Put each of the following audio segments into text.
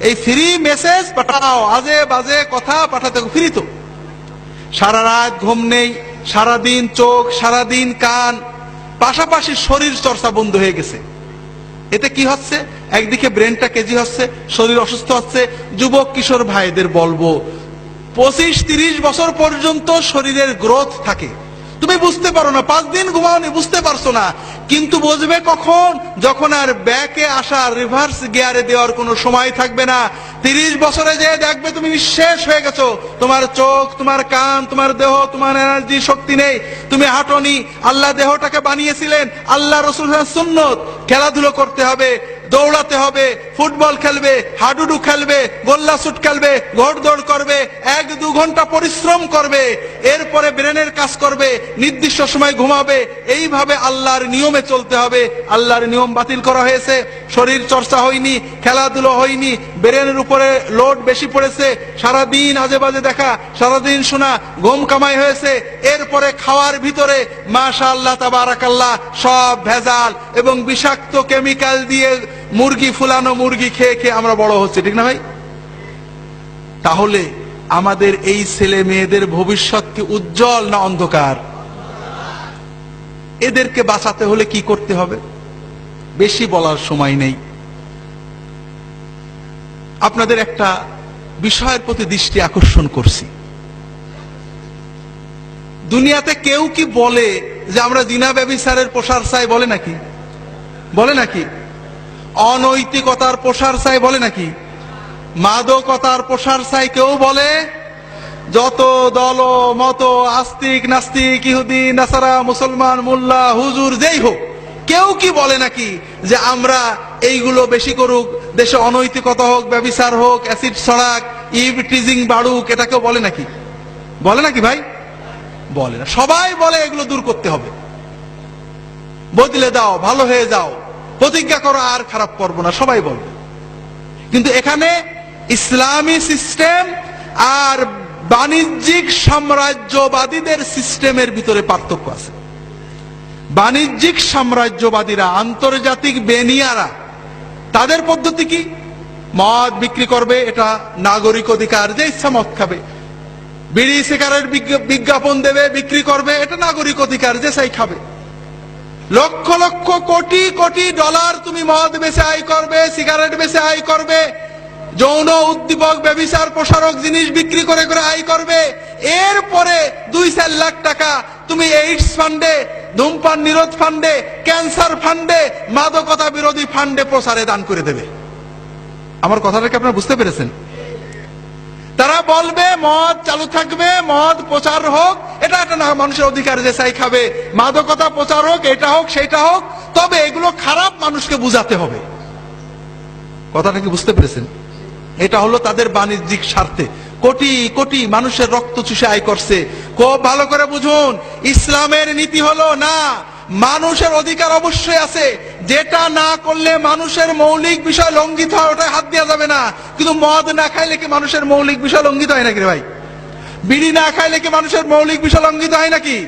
এই free message পাঠাও, আজে বাজে কথা পাঠাতে ফ্রি তো। সারা রাত ঘুম নেই, সারাদিন চোখ, সারাদিন কান, পাশাপাশি শরীর চর্চা বন্ধ হয়ে গেছে। এতে কি হচ্ছে? একদিকে ব্রেনটা কেজি হচ্ছে, শরীর অসুস্থ হচ্ছে। যুবক কিশোর ভাইদের বলবো, 25-30 বছর পর্যন্ত শরীরের গ্রোথ থাকে। তুমি বুঝতে পারো না, 5 দিন ঘুমাওনি, বুঝতে পারছো না, কিন্তু বুঝবে কখন? যখন আর ব্যাকে আসা, রিভার্স গিয়ারে দেওয়ার কোনো সময় থাকবে না। 30 বছরে যে দেখবে তুমি নিঃশেষ হয়ে গেছো, তোমার চোখ, তোমার কান, তোমার দেহ, তোমার এনার্জি, শক্তি নেই, তুমি হাঁটনি। আল্লাহ দেহটাকে বানিয়েছিলেন, আল্লাহ রাসূলের সুন্নত, খেলাধুলো করতে হবে, দৌড়াতে হবে, ফুটবল খেলবে, হাডুডু খেলবে, গোল্লা শুট খেলবে, ঘোড়দৌড় করবে, 1-2 ঘন্টা পরিশ্রম করবে, এরপরে ব্রেনের কাজ করবে, নির্দিষ্ট সময় ঘুমাবে। এইভাবে আল্লাহর নিয়মে চলতে হবে। আল্লাহর নিয়ম বাতিল করা হয়েছে, শরীর চর্চা হয়নি, খেলাধুলো হয়নি, ব্রেনের উপরে লোড বেশি পড়েছে, সারাদিন আজে বাজে দেখা, সারাদিন শোনা, ঘুম কামাই হয়েছে। এরপরে খাওয়ার ভিতরে মাশাআল্লাহ তাবারাকাল্লাহ সব ভেজাল এবং বিষাক্ত কেমিক্যাল দিয়ে মুরগি, ফুলানো মুরগি খেয়ে খেয়ে আমরা বড় হচ্ছি, ঠিক না ভাই? তাহলে আমাদের এই ছেলে মেয়েদের ভবিষ্যৎ কি উজ্জ্বল না অন্ধকার? এদেরকে বাঁচাতে হলে কি করতে হবে? বেশি বলার সময় নেই। আপনাদের একটা বিষয়ের প্রতি দৃষ্টি আকর্ষণ করছি। দুনিয়াতে কেউ কি বলে যে আমরা জিনা ব্যভিচারের প্রসার চাই? বলে নাকি? বলে নাকি? অনৈতিকতার প্রসার চাই? বলে নাকি? মাদকতার প্রসার চাই কেউ বলে? যত দল মত, আস্তিক নাস্তিক, ইহুদি নাসারা, মুসলমান, মোল্লা, হুজুর, যেই হোক, কেউ কি বলে নাকি যে আমরা এইগুলো বেশি করুক, দেশে অনৈতিকতা হোক, ব্যভিচার হোক, অ্যাসিড ছড়াক, ইভ টিজিং বাড়ুক? এটা কেউ বলে নাকি? বলে নাকি ভাই? বলে না। সবাই বলে এগুলো দূর করতে হবে, বদলে দাও, ভালো হয়ে যাও, প্রতিজ্ঞা করো আর খারাপ করবো না, সবাই বলবে। কিন্তু এখানে ইসলামী সিস্টেম আর বাণিজ্যিক সাম্রাজ্যবাদীদের সিস্টেমের ভিতরে পার্থক্য আছে। বাণিজ্যিক সাম্রাজ্যবাদীরা, আন্তর্জাতিক বেনিয়ারা, তাদের পদ্ধতি কি? মদ বিক্রি করবে, এটা নাগরিক অধিকার, যে ইচ্ছা মদ খাবে। বিড়ি সিগারেট বিজ্ঞাপন দেবে, বিক্রি করবে, এটা নাগরিক অধিকার, যে চাই খাবে। লক্ষ লক্ষ কোটি কোটি ডলার তুমি মদ বেচে আয় করবে, সিগারেট বেচে আয় করবে, যৌন উদ্দীপক, ব্যভিচার প্রসারক জিনিস বিক্রি করে করে আয় করবে। এরপরে 2-4 লাখ টাকা তুমি এইডস ফান্ডে, ধূমপান নিরোধ ফান্ডে, ক্যান্সার ফান্ডে, মাদকতা বিরোধী ফান্ডে প্রচারে দান করে দেবে। আমার কথাটা কি আপনারা বুঝতে পেরেছেন? তারা বলবে মদ চালু থাকবে, মদ প্রচার হোক, এটা একটা না মানুষের অধিকার, যে চাই খাবে। মাদকতা প্রচার হোক, এটা হোক সেটা হোক, তবে এগুলো খারাপ, মানুষকে বুঝাতে হবে। কথাটা কি বুঝতে পেরেছেন? এটা হলো তাদের বাণিজ্যিক স্বার্থে কোটি কোটি মানুষের রক্ত চুষে আয় করছে। খুব ভালো করে বুঝুন, ইসলামের নীতি হলো না, মানুষের অধিকার অবশ্যই আছে, যেটা না করলে মানুষের মৌলিক বিষয় লঙ্ঘিত হয় ওটা হাত দেওয়া যাবে না। কিন্তু মদ না খাইলে কি মানুষের মৌলিক বিষয় লঙ্ঘিত হয় নাকি রে ভাই? বিড়ি না খাইলে কি মানুষের মৌলিক বিষয় লঙ্ঘিত হয় নাকি?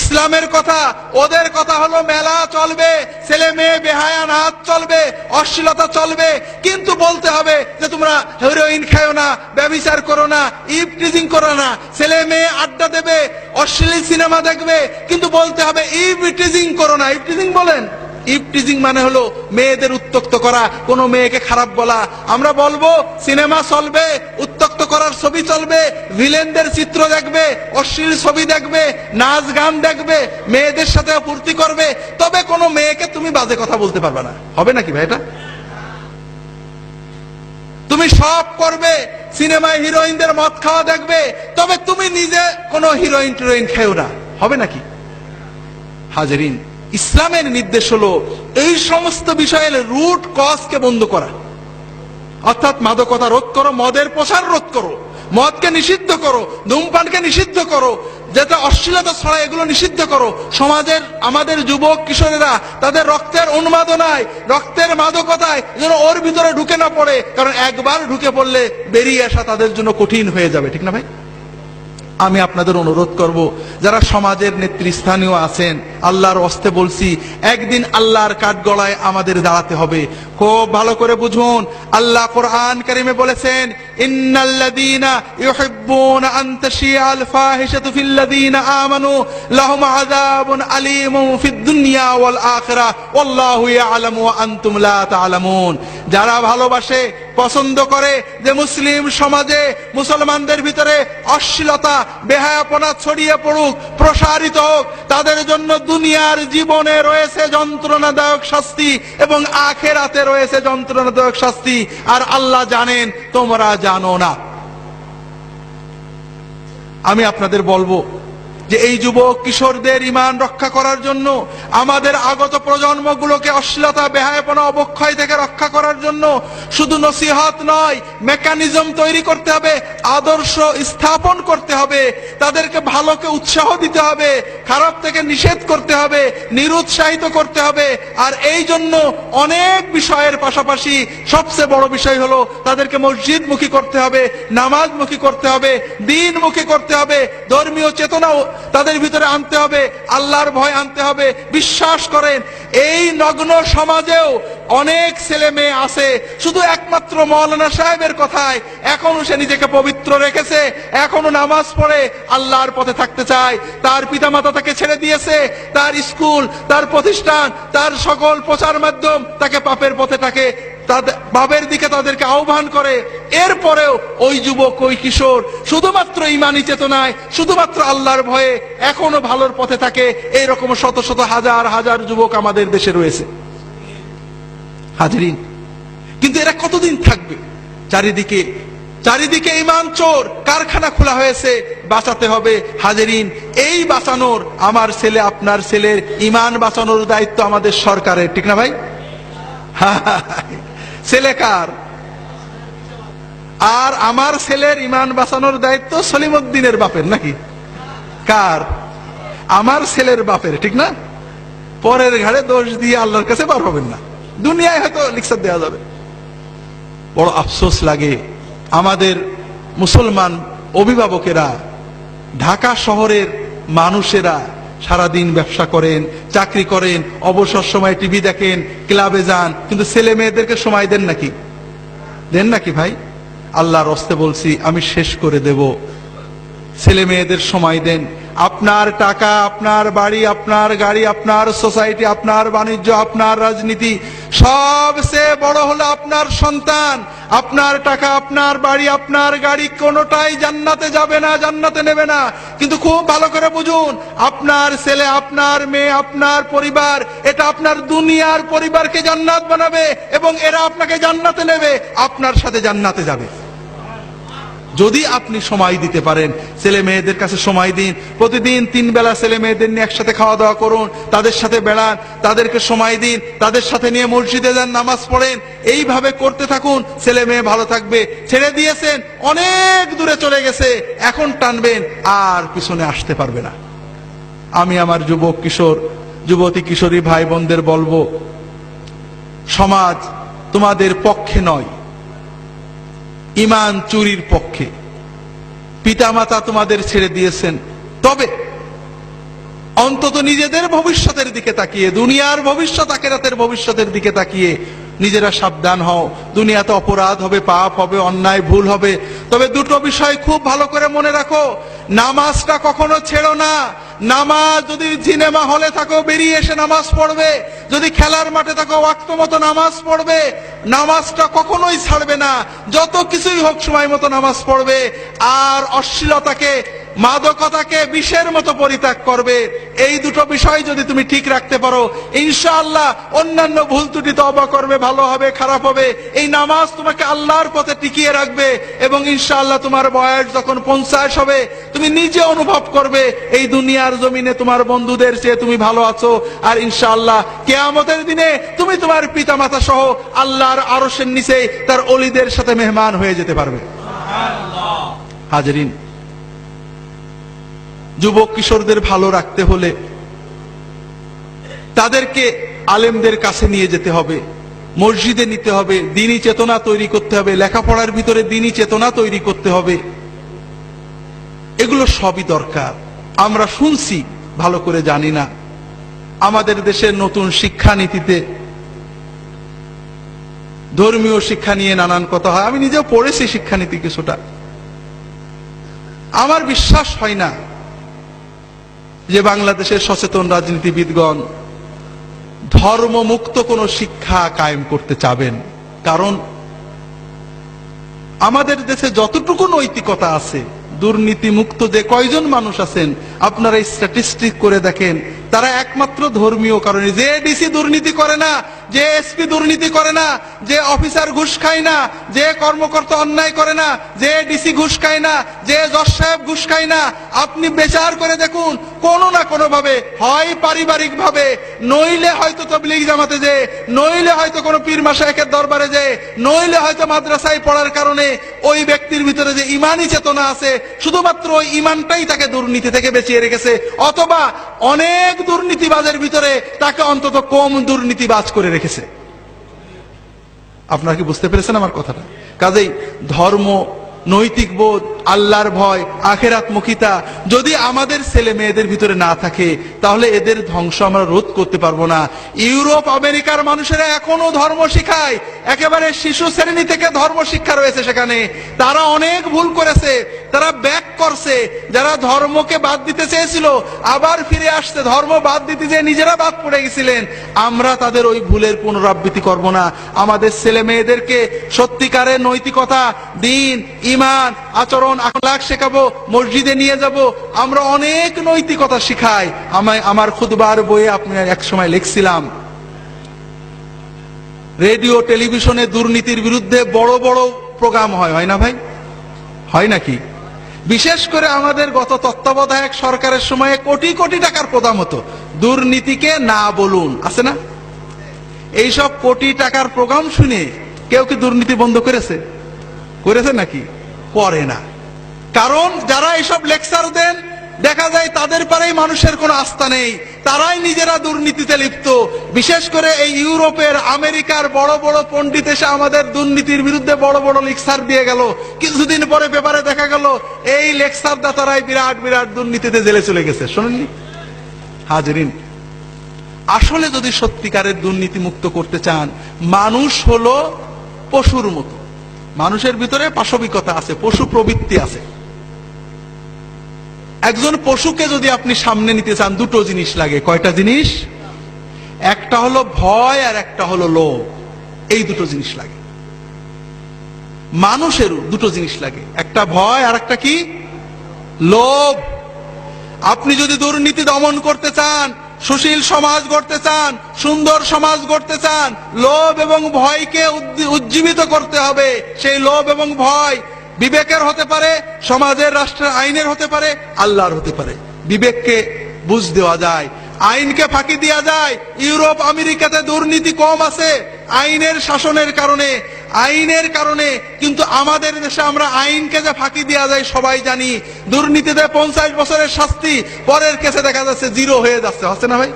ইসলামের কথা, ওদের কথা হলো মেলা চলবে, ছেলে মেয়ে বেহায়া নাচ চলবে, অশ্লীলতা চলবে, কিন্তু বলতে হবে যে তোমরা হেরোইন খাও না, ব্যভিচার করো না, ইভ টিজিং করো না। ছেলে মেয়ে আড্ডা দেবে, অশ্লীল সিনেমা দেখবে, কিন্তু বলতে হবে ইভ টিজিং করো না। ইভ টিজিং বলেন? ইভ টিজিং মানে হলো মেয়েদের উত্তক্ত করা, কোনো মেয়েকে খারাপ বলা। আমরা বলবো সিনেমা চলবে, উত্তক্ত করার ছবি চলবে, ভিলেনদের চিত্র দেখবে, অশ্লীল ছবি দেখবে, নাচ গান দেখবে, মেয়েদের সাথে ফুর্তি করবে, তবে কোনো মেয়েকে তুমি বাজে কথা বলতে পারবে না। হবে নাকি ভাই? এটা তুমি সব করবে, সিনেমায় হিরোইনদের মদ খাওয়া দেখবে, তবে তুমি নিজে কোনো হিরোইন টিরোইন খেও না। হবে নাকি? হাজেরিন, ইসলামের নির্দেশ হলো এই সমস্ত বিষয়ের রুট কজকে বন্ধ করা, অর্থাৎ মাদকতা রোধ করো, মদের প্রসার রোধ করো, মদকে নিষিদ্ধ করো, ধূমপানকে নিষিদ্ধ করো, যেটা অশ্লীলতা ছড়া এগুলো নিষিদ্ধ করো। সমাজের আমাদের যুবক কিশোরেরা তাদের রক্তের উন্মাদনায়, রক্তের মাদকতায় যেন ওর ভিতরে ঢুকে না পড়ে, কারণ একবার ঢুকে পড়লে বেরিয়ে আসা তাদের জন্য কঠিন হয়ে যাবে, ঠিক না ভাই? আমি আপনাদের অনুরোধ করব, যারা সমাজের নেতৃস্থানীয় আছেন, আল্লাহর ওয়াস্তে বলছি, একদিন আল্লাহর কাঠগড়ায় আমাদের দাঁড়াতে হবে। খুব ভালো করে বুঝুন, আল্লাহ কোরআন কারিমে বলেছেন, ইন্নাল্লাযীনা ইউহিব্বুনা আন তাশিআল ফাহিশাতু ফিল্লাযীনা আমানু লাহুম আযাবুন আলীমুন ফিদ দুনিয়া ওয়াল আখিরাহ ওয়াল্লাহু ইয়ালামু ওয়া আনতুম লা তা'লামুন। যারা ভালোবাসে, পছন্দ করে যে মুসলিম সমাজে, মুসলমানদের ভিতরে অশ্লীলতা, বেহায়াপনা ছড়িয়ে পড়ুক, প্রসারিত হোক, তাদের জন্য দুনিয়ার জীবনে রয়েছে যন্ত্রণাদায়ক শাস্তি এবং আখিরাতে রয়েছে যন্ত্রণাদায়ক শাস্তি। আর আল্লাহ জানেন, তোমরা জানো না। আমি আপনাদের বলবো যে এই যুবক কিশোরদের ঈমান রক্ষা করার জন্য, আমাদের আগত প্রজন্মগুলোকে অশ্লীলতা, বেহায়াপনা, অবক্ষয় থেকে রক্ষা করার জন্য শুধু নসিহত নয়, মেকানিজম তৈরি করতে হবে, আদর্শ স্থাপন করতে হবে, তাদেরকে ভালোকে উৎসাহ দিতে হবে, খারাপ থেকে নিষেধ করতে হবে, নিরুৎসাহিত করতে হবে। আর এই জন্য অনেক বিষয়ের পাশাপাশি সবচেয়ে বড় বিষয় হলো তাদেরকে মসজিদমুখী করতে হবে, নামাজমুখী করতে হবে, দ্বীনমুখী করতে হবে, ধর্মীয় চেতনাও তাদের ভিতরে আনতে হবে, আল্লাহর ভয় আনতে হবে। বিশ্বাস করেন, এই নগ্ন সমাজেও অনেক ছেলে মেয়ে আছে, শুধু একমাত্র মাওলানা সাহেবের কথায় এখনো সে নিজেকে পবিত্র রেখেছে, এখনো নামাজ পড়ে আল্লাহর পথে থাকতে চায়। তার পিতামাতা তাকে ছেড়ে দিয়েছে, তার স্কুল, তার প্রতিষ্ঠান, তার সকল প্রচার মাধ্যম তাকে পাপের পথে থাকে, বাবের দিকে তাদেরকে আহ্বান করে। এরপরেও ওই যুবক, ওই কিশোর শুধুমাত্র ঈমানী চেতনায়, শুধুমাত্র আল্লাহর ভয়ে এখনো ভালোর পথে থাকে। এইরকম শত শত হাজার হাজার যুবক আমাদের দেশে রয়েছে। হাজরিন, কিন্তু এরা কতদিন থাকবে? চারিদিকে ঈমান চোর কারখানা খোলা হয়েছে, বাঁচাতে হবে। হাজরিন, এই বাঁচানোর, আমার ছেলে, আপনার ছেলের ঈমান বাঁচানোর দায়িত্ব আমাদের সরকারের, ঠিক না ভাই? ছেলে কার? আর আমার ছেলের ঈমান বাঁচানোর দায়িত্ব সলিমউদ্দিনের বাপের, নাকি কার? আমার ছেলের বাপের, ঠিক না? পরের ঘাড়ে দোষ দিয়ে আল্লাহর কাছে পার হবেন না। দুনিয়ায় হয়তো লিখসার দেওয়া যাবে। বড় আফসোস লাগে, আমাদের মুসলমান অভিভাবকেরা, ঢাকা শহরের মানুষেরা সারাদিন ব্যবসা করেন, চাকরি করেন, অবসর সময় টিভি দেখেন, ক্লাবে যান, কিন্তু ছেলে মেয়েদেরকে সময় দেন নাকি? দেন নাকি ভাই? আল্লাহর রাস্তে বলছি, আমি শেষ করে দেব। ছেলে মেয়েদের সময় দেন। আপনার টাকা, আপনার বাড়ি, আপনার গাড়ি, আপনার সোসাইটি, আপনার বাণিজ্য, আপনার রাজনীতি, সবচেয়ে বড় হলো আপনার সন্তান। আপনার টাকা, আপনার বাড়ি, আপনার গাড়ি কোনোটাই জান্নাতে যাবে না, জান্নাতে নেবে না। কিন্তু খুব ভালো করে বুঝুন, আপনার ছেলে, আপনার মেয়ে, আপনার পরিবার, এটা আপনার দুনিয়ার পরিবারকে জান্নাত বানাবে এবং এরা আপনাকে জান্নাতে নেবে, আপনার সাথে জান্নাতে যাবে। যদি আপনি সময় দিতে পারেন, ছেলে মেয়েদের কাছে সময় দিন। প্রতিদিন 3 বেলা ছেলে মেয়েদের নিয়ে একসাথে খাওয়া দাওয়া করুন, তাদের সাথে বেড়ান, তাদেরকে সময় দিন, তাদের সাথে নিয়ে মসজিদে যান, নামাজ পড়েন। এইভাবে করতে থাকুন, ছেলে মেয়ে ভালো থাকবে। ছেড়ে দিয়েছেন, অনেক দূরে চলে গেছে, এখন টানবেন, আর পিছনে আসতে পারবে না। আমি আমার যুবক কিশোর, যুবতী কিশোরী ভাই বোনদের বলবো, সমাজ তোমাদের পক্ষে নয়, ঈমান চুরির পক্ষে। পিতামাতা তোমাদের ছেড়ে দিয়েছেন, তবে অন্তত নিজেদের ভবিষ্যতের দিকে তাকিয়ে, দুনিয়ার ভবিষ্যৎ, আখিরাতের ভবিষ্যতের দিকে তাকিয়ে নিজেরা সাবধান হও। দুনিয়াতে অপরাধ হবে, পাপ হবে, অন্যায় ভুল হবে, তবে দুটো বিষয় খুব ভালো করে মনে রাখো। নামাজটা কখনো ছেড়ো না। নামাজ, যদি সিনেমা হলে থাকো বেরিয়ে এসে নামাজ পড়বে, যদি খেলার মাঠে থাকো ওয়াক্ত মতো নামাজ পড়বে। নামাজটা কখনোই ছাড়বে না, যত কিছুই হোক সময় মতো নামাজ পড়বে। আর অশ্লীলতাকে, মাদকতাকে বিষের মতো পরিত্যাগ করবে। এই দুটো বিষয় যদি তুমি ঠিক রাখতে পারো, ইনশাআল্লাহ অন্যান্য ভুল ত্রুটি তওবা করবে, ভালো হবে, খারাপ হবে, এই নামাজ তোমাকে আল্লাহর পথে টিকিয়ে রাখবে। এবং ইনশাআল্লাহ তোমার বয়স যখন 50 হবে, তুমি নিজে অনুভব করবে এই দুনিয়ার জমিনে তোমার বন্ধুদের চেয়ে তুমি ভালো আছো। আর ইনশাআল্লাহ কিয়ামতের দিনে তুমি তোমার পিতামাতা সহ আল্লাহর আরশের নিচে তার ওলিদের সাথে মেহমান হয়ে যেতে পারবে। হাজরিন, যুবক কিশোরদের ভালো রাখতে হলে তাদেরকে আলেমদের কাছে নিয়ে যেতে হবে, মসজিদে নিতে হবে, দ্বীনি চেতনা তৈরি করতে হবে, লেখাপড়ার ভিতরে দ্বীনি চেতনা তৈরি করতে হবে। এগুলো সবই দরকার। আমরা শুনছি, ভালো করে জানি না। আমাদের দেশের নতুন শিক্ষানীতিতে ধর্মীয় শিক্ষা নিয়ে নানান কথা হয়। আমি নিজেও পড়েছি শিক্ষানীতি কিছুটা। আমার বিশ্বাস হয় না যে বাংলাদেশের সচেতন রাজনীতিবিদগণ ধর্মমুক্ত কোনো শিক্ষা কায়েম করতে চাবেন। কারণ আমাদের দেশে যতটুকু নৈতিকতা আছে, দুর্নীতি মুক্ত যে কয়জন মানুষ আছেন আপনারা স্ট্যাটিস্টিক করে দেখেন, তারা একমাত্র ধর্মীয় কারণে। যে ডিসি দুর্নীতি করে না, যে এসপি দুর্নীতি করে না, যে অফিসার ঘুষ খায় না, যে কর্মকর্তা অন্যায় করে না, যে ডিসি ঘুষ খায় না, যে জজ সাহেব ঘুষ খায় না, আপনি বিচার করে দেখুন কোনো না কোনো ভাবে, হয় পারিবারিক ভাবে, নইলে হয়তো তাবলীগ জামাতে যে, নইলে হয়তো কোনো পীর মাশায়েখের দরবারে যে, নইলে হয়তো মাদ্রাসায় পড়ার কারণে ওই ব্যক্তির ভিতরে যে ইমানি চেতনা আছে, শুধুমাত্র ওই ইমানটাই তাকে দুর্নীতি থেকে বাঁচিয়ে রেখেছে, অথবা অনেক দুর্নীতিবাজের ভিতরে তাকে অন্তত কম দুর্নীতিবাজ করে রেখেছে। আপনারা কি বুঝতে পেরেছেন আমার কথাটা? কাজেই ধর্ম, নৈতিক বোধ, আল্লাহর ভয়, আখিরাতমুখিতা যদি আমাদের ছেলে মেয়েদের ভিতরে না থাকে, তাহলে এদের ধ্বংস আমরা রোধ করতে পারবো না। ইউরোপ আমেরিকার মানুষেরা এখনো ধর্ম শিখায়, একেবারে শিশু শ্রেণী থেকে ধর্ম শিক্ষা রয়েছে সেখানে। তারা অনেক ভুল করেছে, তারা ব্যাক করছে। যারা ধর্মকে বাদ দিতে চেয়েছিল আবার ফিরে আসছে, ধর্ম বাদ দিতে যে নিজেরা বাদ পড়ে গেছিলেন। আমরা তাদের ওই ভুলের পুনরাবৃত্তি করব না। আমাদের ছেলে মেয়েদেরকে সত্যিকারের নৈতিকতা, দ্বীন, ঈমান, আচরণ, আখলাক শেখাবো, মসজিদে নিয়ে যাব। আমরা অনেক নৈতিকতা শিখাই। আমার খুতবার বইয়ে আপনি এক সময় লিখছিলাম, রেডিও টেলিভিশনে দুর্নীতির বিরুদ্ধে বড় বড় প্রোগ্রাম হয় না ভাই? হয় নাকি? বিশেষ করে আমাদের গত তত্ত্বাবধায়ক সরকারের সময়ে কোটি কোটি টাকার প্রোগ্রাম হতো, দুর্নীতিকে না বলুন, আছে না? এইসব কোটি টাকার প্রোগ্রাম শুনে কেউ কি দুর্নীতি বন্ধ করেছে? করেছে নাকি? করে না। কারণ যারা এইসব লেকচার দেন, দেখা যায় তাদের পারেই মানুষের কোনো আস্থা নেই, তারাই নিজেরা দুর্নীতিতে লিপ্ত। বিশেষ করে এই ইউরোপের, আমেরিকার বড় বড় পণ্ডিত এসে আমাদের দুর্নীতির বিরুদ্ধে বড় বড় লেকচার দিয়ে গেল। কিছুদিন পরে পেপারে দেখা গেল এই লেকচার দাতারাই বিরাট বিরাট দুর্নীতিতে জেলে চলে গেছে। শোনেননি? হাজরিন, আসলে যদি সত্যিকারের দুর্নীতি মুক্ত করতে চান, মানুষ হলো পশুর মতো। মানুষের ভিতরে পাশবিকতা আছে, পশু প্রবৃত্তি আছে। একজন পশুকে যদি আপনি সামনে নিতে চান, দুটো জিনিস লাগে। কয়টা জিনিস? একটা হলো ভয় আর একটা হলো লোভ। এই দুটো জিনিস লাগে। মানুষেরও দুটো জিনিস লাগে, একটা ভয় আর একটা কি? লোভ। আপনি যদি দুর্নীতি দমন করতে চান, সুশীল সমাজ গড়তে চান, সুন্দর সমাজ গড়তে চান, লোভ এবং ভয়কে উজ্জীবিত করতে হবে। সেই লোভ এবং ভয় বিবেকের হতে পারে, সমাজের, রাষ্ট্রের, আইনের হতে পারে, আল্লাহর হতে পারে। বিবেককে বুঝ দেওয়া যায়, আইনকে ফাঁকি দেওয়া যায়। ইউরোপ আমেরিকাতে দুর্নীতি কম আছে আইনের শাসনের কারণে, আইনের কারণে। কিন্তু আমাদের দেশে আমরা আইনকে যে ফাঁকি দেওয়া যায় সবাই জানি। দুর্নীতিতে 50 বছরের শাস্তি, পরের কেসে দেখা যাচ্ছে 0 হয়ে যাচ্ছে। হচ্ছে না ভাই?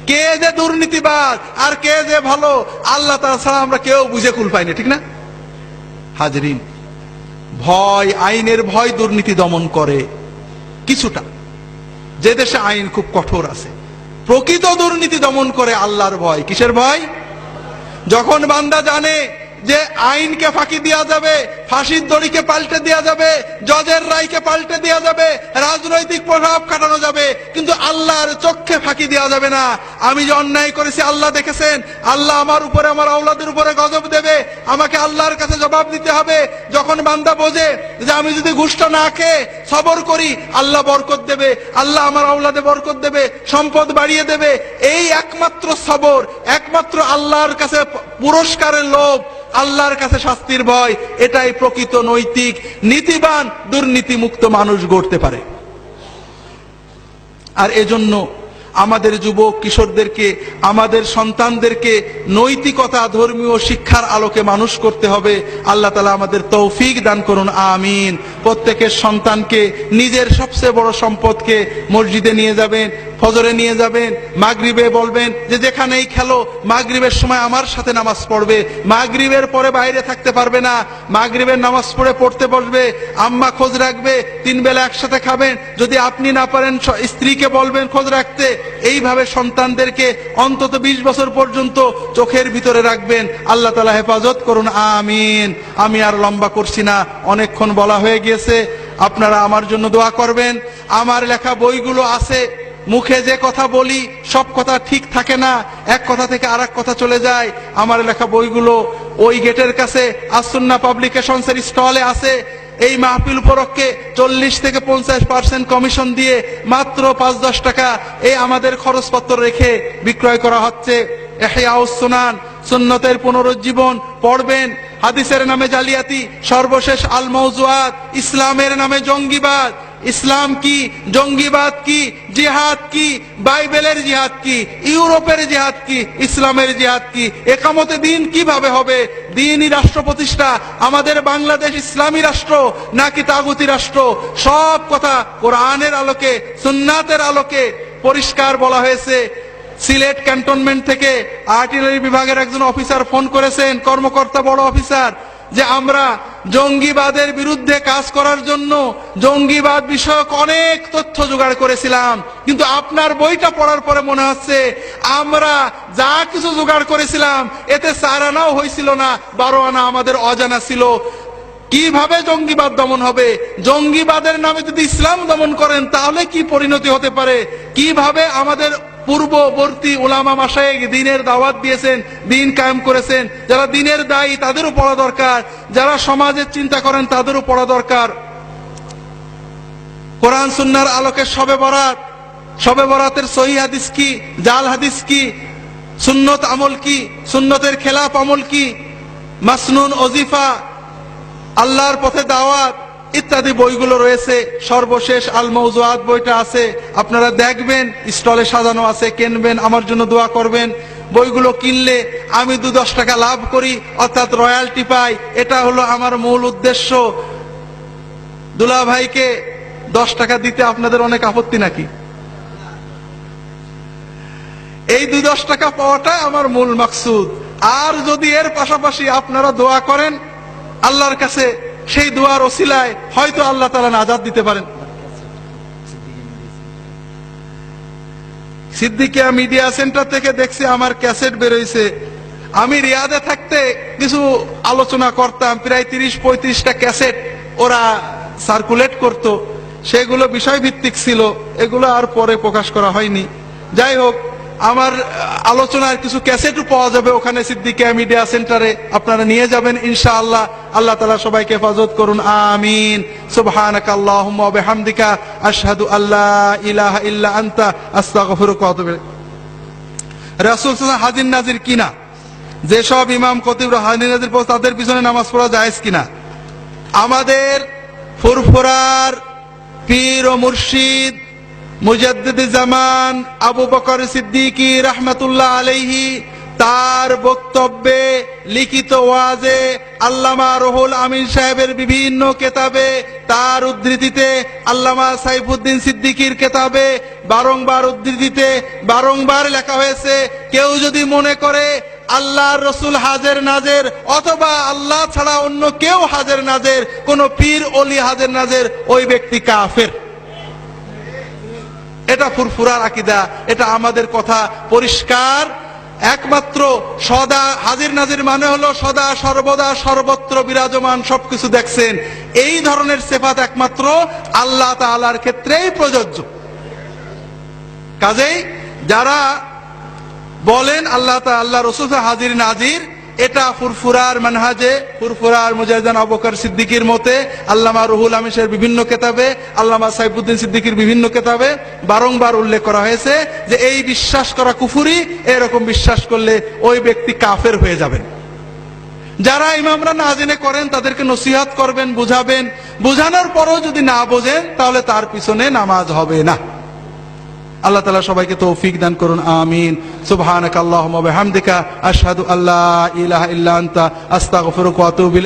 কে যে দুর্নীতিবাজ আর কে যে ভালো, আল্লাহ তাআলা ছাড়া আমরা কেউ বুঝে কুল পাই না, ঠিক না? হাজরিন, ভয়, আইনের ভয় দুর্নীতি দমন করে কিছুটা। যে দেশে আইন খুব কঠোর আছে, প্রকৃত দুর্নীতি দমন করে আল্লাহর ভয়। কিসের ভয়? যখন বান্দা জানে যে আইনকে ফাঁকি দেওয়া যাবে, ফাঁসির দড়িকে পাল্টে দেওয়া যাবে, জজের রায়কে পাল্টে দেওয়া যাবে, রাজনৈতিক প্রভাব কাটানো যাবে, কিন্তু আল্লাহর চোখে ফাঁকি দেওয়া যাবে না। আমি যে অন্যায় করেছি আল্লাহ দেখেছেন, আল্লাহ আমার উপরে, আমার আওলাদের উপরে গজব দেবে, আমাকে আল্লাহর কাছে জবাব দিতে হবে। যখন বান্দা বোঝে যে আমি যদি ঘুষটা না খেয়ে সবর করি, আল্লাহ বরকত দেবে, আল্লাহ আমার আওলাদে বরকত দেবে, সম্পদ বাড়িয়ে দেবে, এই একমাত্র সবর, একমাত্র আল্লাহর কাছে পুরস্কারের লোভ, আল্লাহর কাছে শাস্তির ভয়, এটাই প্রকৃত নৈতিক নীতিবান দুর্নীতি মুক্ত মানুষ গড়তে পারে। আর এজন্য আমাদের যুবক কিশোরদেরকে, আমাদের সন্তানদেরকে নৈতিকতা, ধর্মীয় শিক্ষার আলোকে মানুষ করতে হবে। আল্লাহ তাআলা আমাদের তৌফিক দান করুন, আমিন। প্রত্যেকের সন্তানকে, নিজের সবচেয়ে বড় সম্পদকে মসজিদে নিয়ে যাবেন, ফজরে নিয়ে যাবেন, মাগরিবে বলবেন যে যেখানেই খেলো মাগরিবের সময় আমার সাথে নামাজ পড়বে, মাগরিবের পরে বাইরে থাকতে পারবে না, মাগরিবের নামাজ পড়তে বসবে, আম্মা খোঁজ রাখবে, 3 বেলা একসাথে খাবেন, যদি আপনি না পারেন স্ত্রীকে বলবেন খোঁজ রাখতে। এইভাবে সন্তানদেরকে অন্তত 20 বছর পর্যন্ত চোখের ভিতরে রাখবেন। আল্লাহ তাআলা হেফাজত করুন, আমিন। আমি আর লম্বা করছি না, অনেকক্ষণ বলা হয়ে গিয়েছে। আপনারা আমার জন্য দোয়া করবেন। আমার লেখা বইগুলো আছে, মুখে যে কথা বলি সব কথা ঠিক থাকে না, এক কথা থেকে আরেক কথা চলে যায়। আমার লেখা বইগুলো ওই গেটের কাছে আসুন্নাহ পাবলিকেশনসের স্টলে আছে। এই মাহফিল উপলক্ষে 40 থেকে 50% কমিশন দিয়ে মাত্র 5-10 টাকা এই আমাদের খরচপত্র রেখে বিক্রয় করা হচ্ছে। ইহয়াউস সুনান, সুন্নতের পুনরুজ্জীবন পড়বেন। হাদিসের নামে জালিয়াতি, সর্বশেষ আল মাওজুআত, ইসলামের নামে জঙ্গিবাদ। ইসলাম কি, জঙ্গিবাদ কি, জিহাদ কি, বাইবেলের জিহাদ কি, ইউরোপের জিহাদ কি, ইসলামের জিহাদ কি, একামতে দিন কিভাবে হবে, দিনই রাষ্ট্র প্রতিষ্ঠা, আমাদের বাংলাদেশ ইসলামী রাষ্ট্র নাকি তাগুতি রাষ্ট্র, সব কথা কোরআনের আলোকে সুন্নাতের আলোকে পরিষ্কার বলা হয়েছে। সিলেট ক্যান্টনমেন্ট থেকে আর্টিলারি বিভাগের একজন অফিসার ফোন করেছেন, কর্মকর্তা, বড় অফিসার, যে আমরা জঙ্গিবাদের বিরুদ্ধে কাজ করার জন্য জঙ্গিবাদ বিষয়ক অনেক তথ্য জোগাড় করেছিলাম, কিন্তু আপনার বইটা পড়ার পরে মনে হচ্ছে আমরা যা কিছু জোগাড় করেছিলাম এতে 4 আনাও হয়েছিল না, 12 আনা আমাদের অজানা ছিল। কিভাবে জঙ্গিবাদ দমন হবে? জঙ্গিবাদের নামে যদি ইসলাম দমন করেন তাহলে কি পরিণতি হতে পারে? কিভাবে আমাদের পূর্ববর্তী উলামা মাশায়েখ দিনের দাওয়াত দিয়েছেন, দিন কায়েম করেছেন, যারা দিনের দায়ী তাদেরও পড়া দরকার, যারা সমাজের চিন্তা করেন তাদেরও পড়া দরকার। কোরআন সুন্নাহর আলোকে শবে বরাতের সহিহ হাদিস কি, জাল হাদিস কি, সুন্নত আমল কি, সুন্নতের খেলাফ আমল কি, মাসনুন ওজিফা, আল্লাহর পথে দাওয়াত ইত্যাদি বইগুলো রয়েছে। সর্বশেষ আল মাওজুআত বইটা আছে, আপনারা দেখবেন, স্টলে সাজানো আছে, কিনবেন, আমার জন্য দোয়া করবেন। বইগুলো কিনলে আমি 2-10 টাকা লাভ করি, অর্থাৎ রয়্যালটি পাই, এটা হলো আমার মূল উদ্দেশ্য। দুলা ভাইকে 10 টাকা দিতে আপনাদের অনেক আপত্তি নাকি? এই 2-10 টাকা পাওয়াটা আমার মূল মাকসুদ। আর যদি এর পাশাপাশি আপনারা দোয়া করেন আল্লাহর কাছে, সেই দোয়ার ওসিলায় হয়তো আল্লাহ তাআলা নাজাত দিতে পারেন। সিদ্দিকিয়া মিডিয়া সেন্টার থেকে দেখছি আমার ক্যাসেট বেরোইছে। আমি রিয়াদে থাকতে কিছু আলোচনা করতাম, প্রায় 30-35টা ক্যাসেট ওরা সার্কুলেট করত, সেগুলো বিষয় ভিত্তিক ছিল, এগুলো আর পরে প্রকাশ করা হয়নি। যাই হোক, আমার আলোচনার কিছু ক্যাসেটও পাওয়া যাবে ওখানে সিদ্দিকিয়া মিডিয়া সেন্টারে, আপনারা নিয়ে যাবেন ইনশাআল্লাহ। আল্লাহ তাআলা সবাইকে হেফাজত করুন, আমিন। সুবহানাকাল্লাহুম্মা ওয়া বিহামদিকা আশহাদু আল্লা ইলাহা ইল্লা আনতা আস্তাগফিরুকা ওয়া আতুবু ইলাইক। রাসূল সাল্লাল্লাহু আলাইহি ওয়াসাল্লাম হাজির নাজির কিনা, যেসব ইমাম খতিব হাজির নাজির পড়ে তাদের পিছনে নামাজ পড়া জায়েজ কিনা? আমাদের ফুরফুরার পীর ও মুর্শিদ মুজাদ্দিদ জামান আবু বকর সিদ্দিকী রাহমাতুল্লাহ আলাইহি তার বক্তব্যে, লিখিত ওয়াজে, আল্লামা রুহুল আমিন সাহেবের বিভিন্ন কেতাবে, তার উদ্ধৃতিতে, আল্লামা সাইফুদ্দিন সিদ্দিকীর কেতাবে বারংবার উদ্ধৃতিতে বারংবার লেখা হয়েছে, কেউ যদি মনে করে আল্লাহর রসুল হাজের নাজের অথবা আল্লাহ ছাড়া অন্য কেউ হাজের নাজের, কোন পীর অলি হাজের নাজের, ওই ব্যক্তি কাফের। এটা ফুরফুরার আকীদা, এটা আমাদের কথা পরিষ্কার। একমাত্র সদা হাজির নাজির মানে হলো সদা সর্বদা সর্বত্র বিরাজমান, সবকিছু দেখছেন, এই ধরনের সিফাত একমাত্র আল্লাহ তাআলার ক্ষেত্রেই প্রযোজ্য। কাজেই যারা বলেন আল্লাহ রাসূল হাজির নাজির, এটা ফুরফুরার মানহাজে, ফুরফুরার মুজাহিদান আবু বকর সিদ্দিকীর মতে, আল্লামা রুহুল আমিন সাহেবের বিভিন্ন কেতাবে, আল্লামা সাইফুদ্দিন সিদ্দিকীর বিভিন্ন কেতাবে বারংবার উল্লেখ করা হয়েছে যে এই বিশ্বাস করা কুফরি, এরকম বিশ্বাস করলে ওই ব্যক্তি কাফের হয়ে যাবেন। যারা ইমামরা না জেনে করেন তাদেরকে নসিহত করবেন, বুঝাবেন, বুঝানোর পরও যদি না বোঝেন তাহলে তার পিছনে নামাজ হবে না। আল্লাহ তাআলা সবাইকে তৌফিক দান করুন, আমিন। সুবহানাকাল্লাহুম্মা ওয়া বিহামদিকা আশহাদু আল্লা ইলাহা ইল্লা আনতা আস্তাগফিরুকা ওয়া আতুবু ইলাইক।